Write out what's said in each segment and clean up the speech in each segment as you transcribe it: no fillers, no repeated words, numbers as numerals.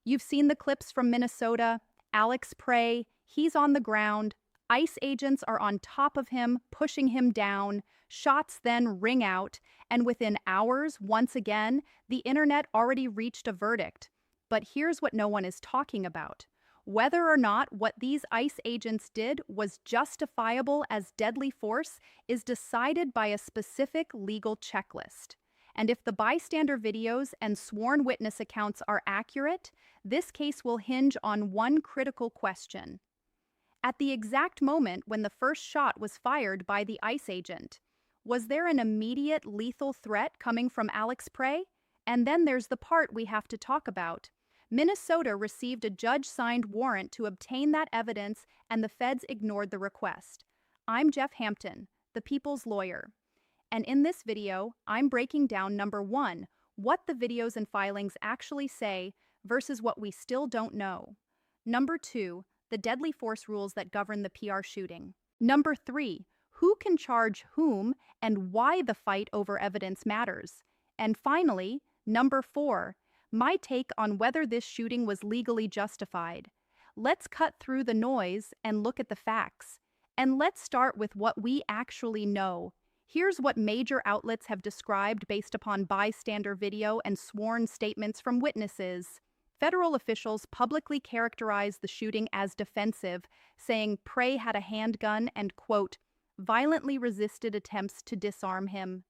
You've seen the clips from Minnesota. Alex Prey, he's on the ground. ICE agents are on top of him, pushing him down. Shots then ring out, and within hours, once again, the internet already reached a verdict. But here's what no one is talking about. Whether or not what these ICE agents did was justifiable as deadly force is decided by a specific legal checklist. And if the bystander videos and sworn witness accounts are accurate, this case will hinge on one critical question. At the exact moment when the first shot was fired by the ICE agent, was there an immediate lethal threat coming from Alex Prey? And then there's the part we have to talk about. Minnesota received a judge-signed warrant to obtain that evidence, and the feds ignored the request. I'm Jeff Hampton, the people's lawyer. And in this video, I'm breaking down number 1, what the videos and filings actually say versus what we still don't know. Number 2, the deadly force rules that govern the PR shooting. Number 3, who can charge whom and why the fight over evidence matters. And finally, number 4, my take on whether this shooting was legally justified. Let's cut through the noise and look at the facts. And let's start with what we actually know. Here's what major outlets have described based upon bystander video and sworn statements from witnesses. Federal officials publicly characterized the shooting as defensive, saying Prey had a handgun and, quote, violently resisted attempts to disarm him.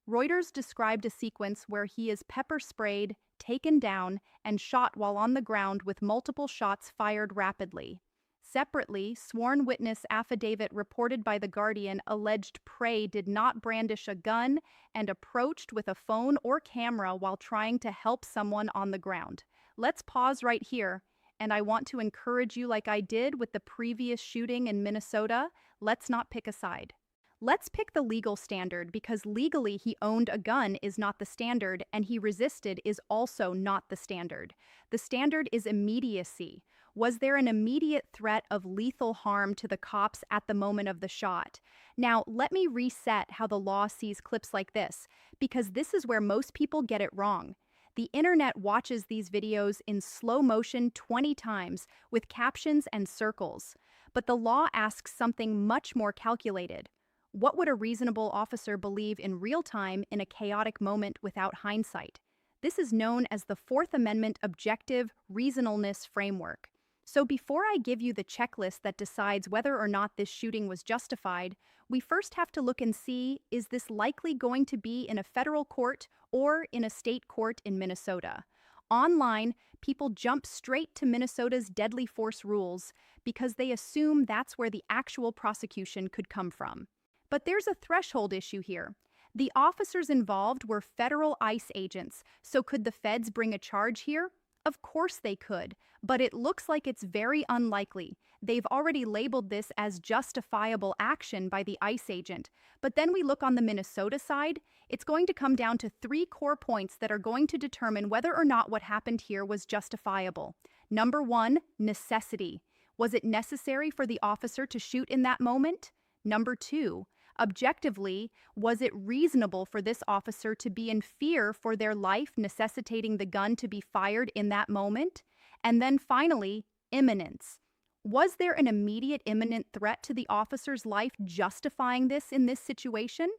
Reuters described a sequence where he is pepper sprayed, taken down, and shot while on the ground with multiple shots fired rapidly. Separately, sworn witness affidavit reported by The Guardian alleged Prey did not brandish a gun and approached with a phone or camera while trying to help someone on the ground. Let's pause right here, and I want to encourage you like I did with the previous shooting in Minnesota, let's not pick a side. Let's pick the legal standard because legally he owned a gun is not the standard and he resisted is also not the standard. The standard is immediacy. Was there an immediate threat of lethal harm to the cops at the moment of the shot? Now, let me reset how the law sees clips like this, because this is where most people get it wrong. The internet watches these videos in slow motion 20 times with captions and circles. But the law asks something much more calculated. What would a reasonable officer believe in real time in a chaotic moment without hindsight? This is known as the Fourth Amendment objective reasonableness framework. So before I give you the checklist that decides whether or not this shooting was justified, we first have to look and see, is this likely going to be in a federal court or in a state court in Minnesota? Online, people jump straight to Minnesota's deadly force rules because they assume that's where the actual prosecution could come from. But there's a threshold issue here. The officers involved were federal ICE agents, so could the feds bring a charge here? Of course they could, but it looks like it's very unlikely. They've already labeled this as justifiable action by the ICE agent. But then we look on the Minnesota side, it's going to come down to 3 core points that are going to determine whether or not what happened here was justifiable. Number 1, necessity. Was it necessary for the officer to shoot in that moment? Number 2, objectively, was it reasonable for this officer to be in fear for their life, necessitating the gun to be fired in that moment? And then finally, imminence. Was there an immediate imminent threat to the officer's life justifying this in this situation?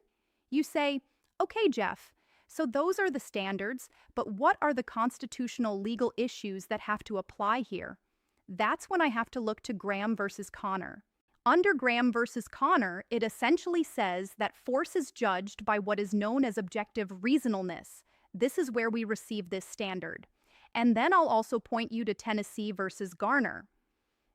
You say, okay, Jeff, so those are the standards, but what are the constitutional legal issues that have to apply here? That's when I have to look to Graham versus Connor. Under Graham versus Connor, it essentially says that force is judged by what is known as objective reasonableness. This is where we receive this standard. And then I'll also point you to Tennessee versus Garner.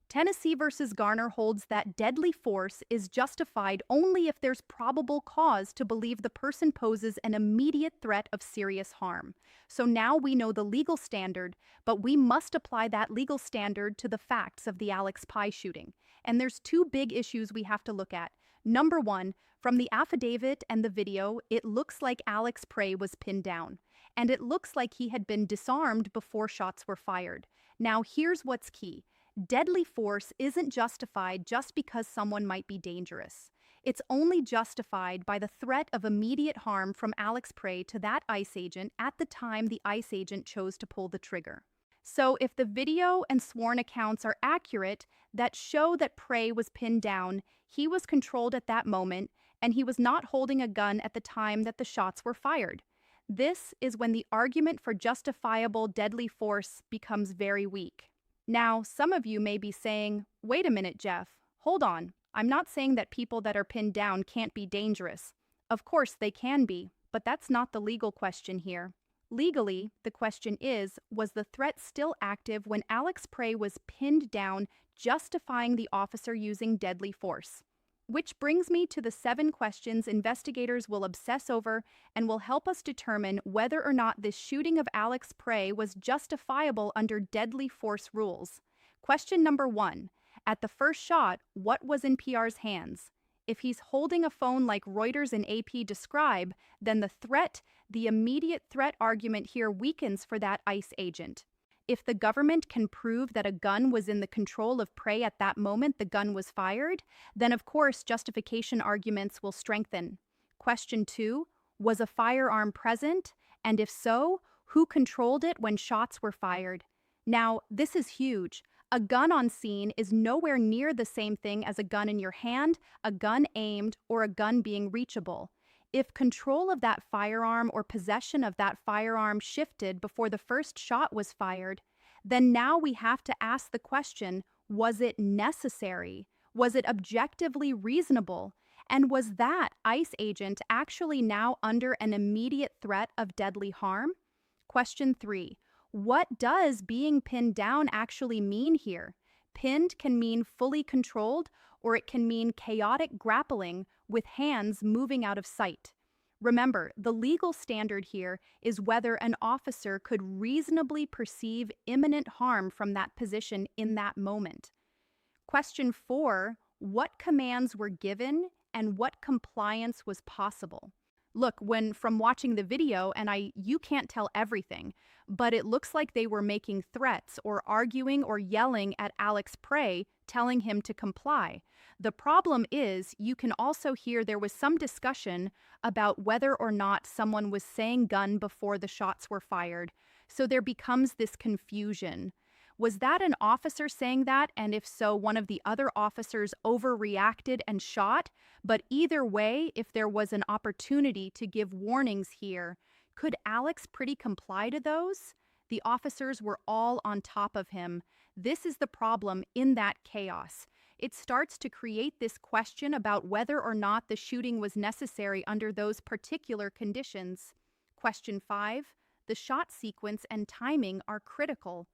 Tennessee versus Garner holds that deadly force is justified only if there's probable cause to believe the person poses an immediate threat of serious harm. So now we know the legal standard, but we must apply that legal standard to the facts of the Alex Pye shooting. And there's 2 big issues we have to look at. Number 1, from the affidavit and the video, it looks like Alex Prey was pinned down. And it looks like he had been disarmed before shots were fired. Now here's what's key. Deadly force isn't justified just because someone might be dangerous. It's only justified by the threat of immediate harm from Alex Prey to that ICE agent at the time the ICE agent chose to pull the trigger. So, if the video and sworn accounts are accurate that show that Prey was pinned down, he was controlled at that moment, and he was not holding a gun at the time that the shots were fired. This is when the argument for justifiable deadly force becomes very weak. Now, some of you may be saying, wait a minute, Jeff, hold on. I'm not saying that people that are pinned down can't be dangerous. Of course, they can be, but that's not the legal question here. Legally, the question is, was the threat still active when Alex Prey was pinned down, justifying the officer using deadly force? Which brings me to the 7 questions investigators will obsess over and will help us determine whether or not this shooting of Alex Prey was justifiable under deadly force rules. Question number 1. At the first shot, what was in PR's hands? If he's holding a phone like Reuters and AP describe, then the immediate threat argument here weakens for that ICE agent. If the government can prove that a gun was in the control of Prey at that moment the gun was fired, then of course justification arguments will strengthen. Question 2, was a firearm present? And if so, who controlled it when shots were fired? Now, this is huge. A gun on scene is nowhere near the same thing as a gun in your hand, a gun aimed, or a gun being reachable. If control of that firearm or possession of that firearm shifted before the first shot was fired, then now we have to ask the question, was it necessary? Was it objectively reasonable? And was that ICE agent actually now under an immediate threat of deadly harm? Question 3. What does being pinned down actually mean here? Pinned can mean fully controlled, or it can mean chaotic grappling with hands moving out of sight. Remember, the legal standard here is whether an officer could reasonably perceive imminent harm from that position in that moment. Question 4, what commands were given and what compliance was possible? Look, from watching the video, and you can't tell everything, but it looks like they were making threats or arguing or yelling at Alex Prey, telling him to comply. The problem is, you can also hear there was some discussion about whether or not someone was saying gun before the shots were fired. So there becomes this confusion. Was that an officer saying that? And if so, one of the other officers overreacted and shot? But either way, if there was an opportunity to give warnings here, could Alex Pretti comply to those? The officers were all on top of him. This is the problem in that chaos. It starts to create this question about whether or not the shooting was necessary under those particular conditions. Question 5. The shot sequence and timing are critical.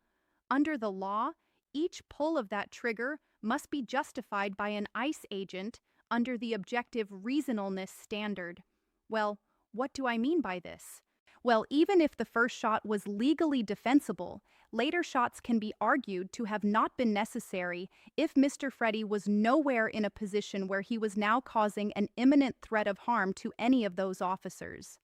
Under the law, each pull of that trigger must be justified by an ICE agent under the objective reasonableness standard. Well, what do I mean by this? Well, even if the first shot was legally defensible, later shots can be argued to have not been necessary if Mr. Pretti was nowhere in a position where he was now causing an imminent threat of harm to any of those officers.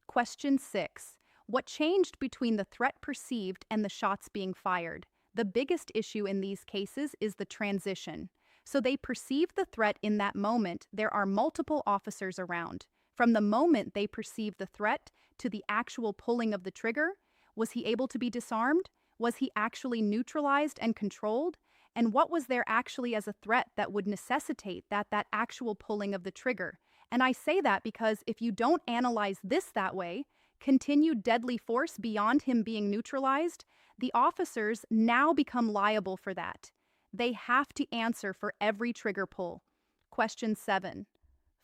Question 6. What changed between the threat perceived and the shots being fired? The biggest issue in these cases is the transition. So they perceive the threat in that moment. There are multiple officers around. From the moment they perceive the threat to the actual pulling of the trigger, was he able to be disarmed? Was he actually neutralized and controlled? And what was there actually as a threat that would necessitate that actual pulling of the trigger? And I say that because if you don't analyze this that way, continued deadly force beyond him being neutralized, the officers now become liable for that. They have to answer for every trigger pull. Question 7.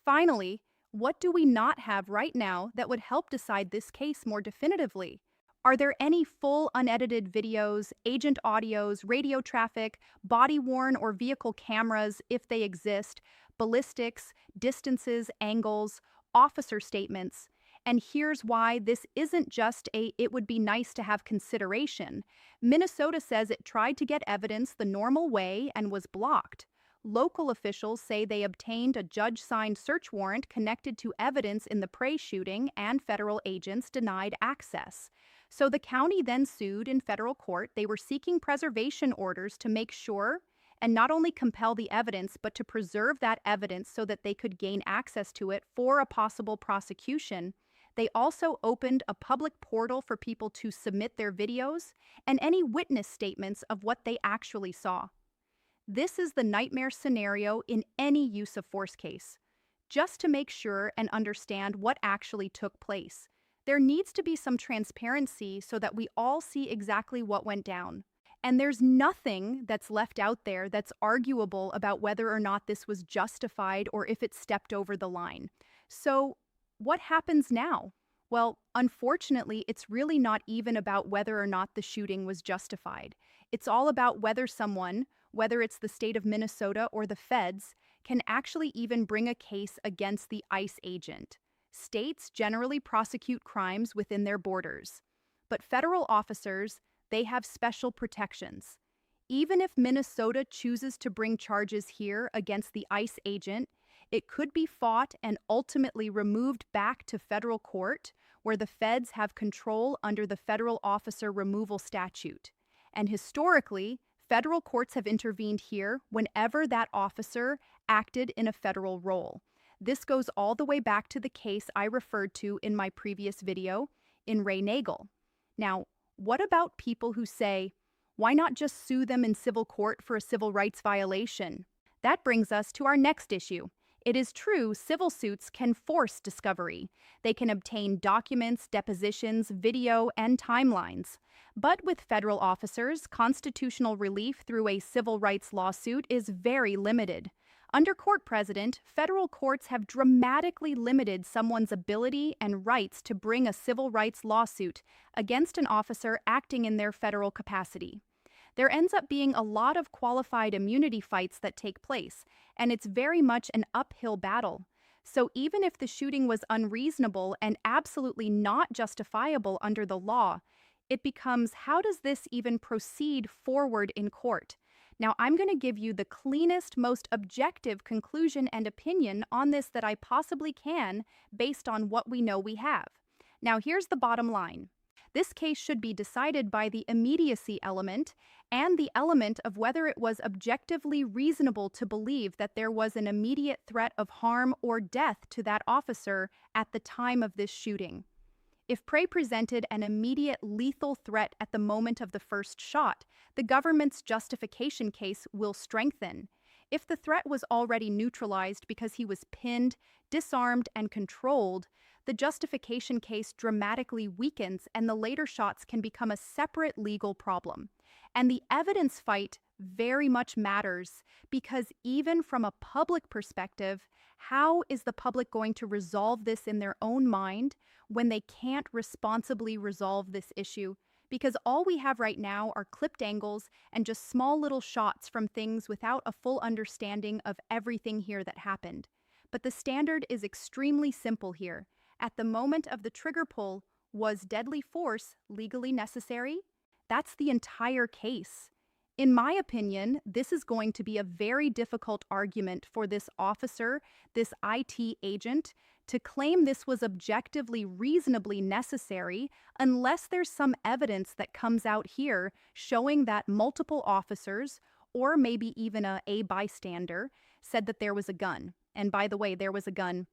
Finally, what do we not have right now that would help decide this case more definitively? Are there any full unedited videos, agent audios, radio traffic, body-worn or vehicle cameras, if they exist, ballistics, distances, angles, officer statements? And here's why this isn't just it would be nice to have consideration. Minnesota says it tried to get evidence the normal way and was blocked. Local officials say they obtained a judge-signed search warrant connected to evidence in the Prey shooting, and federal agents denied access. So the county then sued in federal court. They were seeking preservation orders to make sure and not only compel the evidence, but to preserve that evidence so that they could gain access to it for a possible prosecution. They also opened a public portal for people to submit their videos and any witness statements of what they actually saw. This is the nightmare scenario in any use of force case. Just to make sure and understand what actually took place, there needs to be some transparency so that we all see exactly what went down. And there's nothing that's left out there that's arguable about whether or not this was justified or if it stepped over the line. So, what happens now? Well, unfortunately, it's really not even about whether or not the shooting was justified. It's all about whether someone, whether it's the state of Minnesota or the feds, can actually even bring a case against the ICE agent. States generally prosecute crimes within their borders, but federal officers, they have special protections. Even if Minnesota chooses to bring charges here against the ICE agent, it could be fought and ultimately removed back to federal court, where the feds have control under the federal officer removal statute. And historically, federal courts have intervened here whenever that officer acted in a federal role. This goes all the way back to the case I referred to in my previous video in Ray Nagel. Now, what about people who say, why not just sue them in civil court for a civil rights violation? That brings us to our next issue. It is true, civil suits can force discovery. They can obtain documents, depositions, video, and timelines. But with federal officers, constitutional relief through a civil rights lawsuit is very limited. Under court precedent, federal courts have dramatically limited someone's ability and rights to bring a civil rights lawsuit against an officer acting in their federal capacity. There ends up being a lot of qualified immunity fights that take place, and it's very much an uphill battle. So even if the shooting was unreasonable and absolutely not justifiable under the law, it becomes, how does this even proceed forward in court? Now, I'm going to give you the cleanest, most objective conclusion and opinion on this that I possibly can based on what we know we have. Now, here's the bottom line. This case should be decided by the immediacy element and the element of whether it was objectively reasonable to believe that there was an immediate threat of harm or death to that officer at the time of this shooting. If Prey presented an immediate lethal threat at the moment of the first shot, the government's justification case will strengthen. If the threat was already neutralized because he was pinned, disarmed, and controlled, the justification case dramatically weakens and the later shots can become a separate legal problem. And the evidence fight very much matters because even from a public perspective, how is the public going to resolve this in their own mind when they can't responsibly resolve this issue? Because all we have right now are clipped angles and just small little shots from things without a full understanding of everything here that happened. But the standard is extremely simple here. At the moment of the trigger pull, was deadly force legally necessary? That's the entire case. In my opinion, this is going to be a very difficult argument for this officer, this IT agent, to claim this was objectively reasonably necessary unless there's some evidence that comes out here showing that multiple officers, or maybe even a bystander, said that there was a gun. And by the way, there was a gun.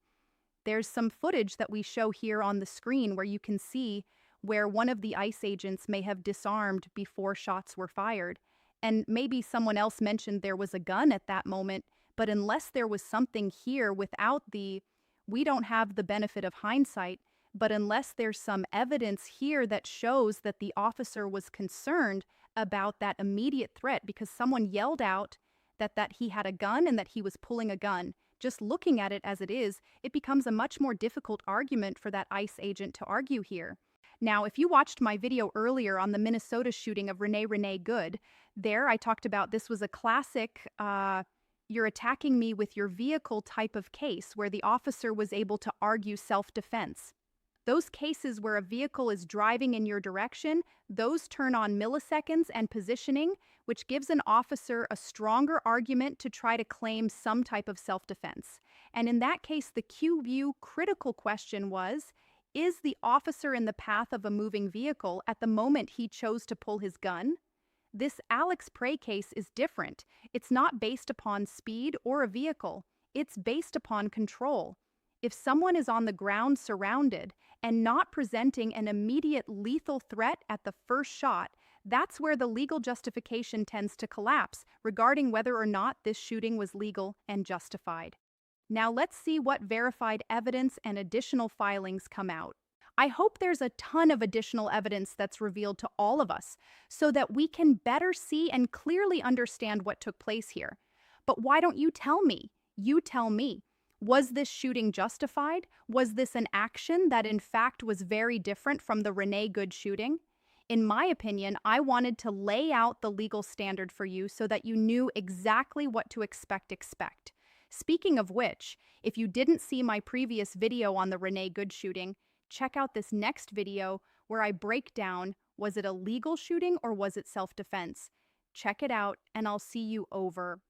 There's some footage that we show here on the screen where you can see where one of the ICE agents may have disarmed before shots were fired. And maybe someone else mentioned there was a gun at that moment, but unless there was something here without we don't have the benefit of hindsight, but unless there's some evidence here that shows that the officer was concerned about that immediate threat because someone yelled out that he had a gun and that he was pulling a gun. Just looking at it as it is, it becomes a much more difficult argument for that ICE agent to argue here. Now, if you watched my video earlier on the Minnesota shooting of Renee Good, there I talked about this was a classic, you're attacking me with your vehicle type of case where the officer was able to argue self-defense. Those cases where a vehicle is driving in your direction, those turn on milliseconds and positioning, which gives an officer a stronger argument to try to claim some type of self-defense. And in that case, the Q-view critical question was, is the officer in the path of a moving vehicle at the moment he chose to pull his gun? This Alex Prey case is different. It's not based upon speed or a vehicle. It's based upon control. If someone is on the ground surrounded and not presenting an immediate lethal threat at the first shot, that's where the legal justification tends to collapse regarding whether or not this shooting was legal and justified. Now let's see what verified evidence and additional filings come out. I hope there's a ton of additional evidence that's revealed to all of us so that we can better see and clearly understand what took place here. But why don't you tell me? You tell me. Was this shooting justified? Was this an action that in fact was very different from the Renee Good shooting? In my opinion, I wanted to lay out the legal standard for you so that you knew exactly what to expect. Speaking of which, if you didn't see my previous video on the Renee Good shooting, check out this next video where I break down, was it a legal shooting or was it self-defense? Check it out and I'll see you over